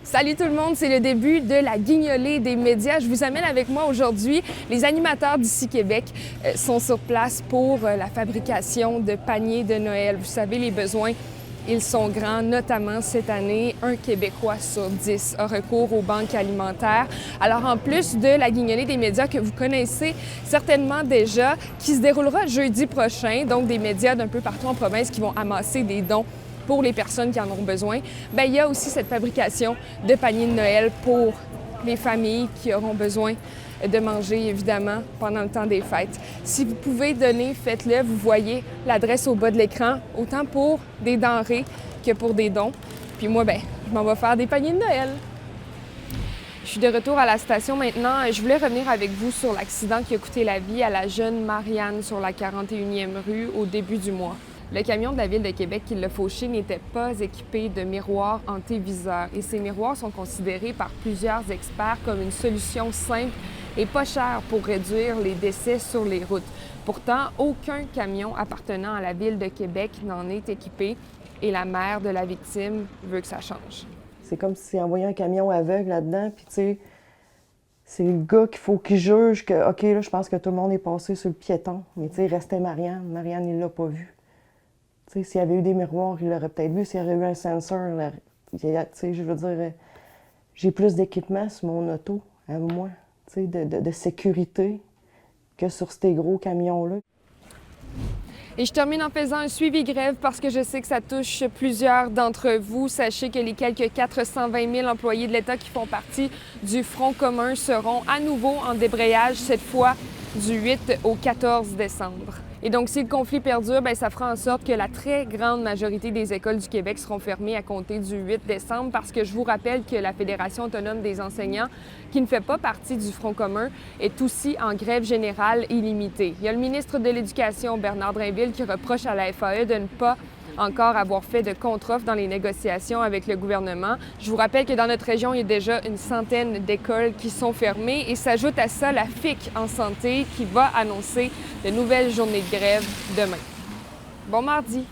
Salut tout le monde, c'est le début de la guignolée des médias. Je vous amène avec moi aujourd'hui. Les animateurs d'ici Québec sont sur place pour la fabrication de paniers de Noël. Vous savez, les besoins, ils sont grands, notamment cette année, un Québécois sur 10 a recours aux banques alimentaires. Alors, en plus de la guignolée des médias que vous connaissez certainement déjà, qui se déroulera jeudi prochain, donc des médias d'un peu partout en province qui vont amasser des dons pour les personnes qui en ont besoin, bien, il y a aussi cette fabrication de paniers de Noël pour les familles qui auront besoin de manger, évidemment, pendant le temps des fêtes. Si vous pouvez donner, faites-le. Vous voyez l'adresse au bas de l'écran, autant pour des denrées que pour des dons. Puis moi, bien, je m'en vais faire des paniers de Noël. Je suis de retour à la station maintenant. Je voulais revenir avec vous sur l'accident qui a coûté la vie à la jeune Marianne sur la 41e rue au début du mois. Le camion de la Ville de Québec qui l'a fauché n'était pas équipé de miroirs antéviseurs et ces miroirs sont considérés par plusieurs experts comme une solution simple et pas chère pour réduire les décès sur les routes. Pourtant, aucun camion appartenant à la Ville de Québec n'en est équipé et la mère de la victime veut que ça change. C'est comme si c'est envoyé un camion aveugle là-dedans, puis tu sais, c'est le gars qu'il juge que, OK, là, je pense que tout le monde est passé sur le piéton, mais tu sais, il restait Marianne. Marianne, il l'a pas vu. Tu sais, s'il y avait eu des miroirs, il l'aurait peut-être vu. S'il y avait eu un sensor, tu sais, je veux dire, j'ai plus d'équipement sur mon auto, à moi, tu sais, de sécurité que sur ces gros camions-là. Et je termine en faisant un suivi grève parce que je sais que ça touche plusieurs d'entre vous. Sachez que les quelques 420 000 employés de l'État qui font partie du Front commun seront à nouveau en débrayage, cette fois du 8 au 14 décembre. Et donc, si le conflit perdure, bien, ça fera en sorte que la très grande majorité des écoles du Québec seront fermées à compter du 8 décembre parce que je vous rappelle que la Fédération autonome des enseignants, qui ne fait pas partie du Front commun, est aussi en grève générale illimitée. Il y a le ministre de l'Éducation, Bernard Drinville, qui reproche à la FAE de ne pas encore avoir fait de contre-offre dans les négociations avec le gouvernement. Je vous rappelle que dans notre région, il y a déjà une centaine d'écoles qui sont fermées et s'ajoute à ça la FIC en santé qui va annoncer de nouvelles journées de grève demain. Bon mardi!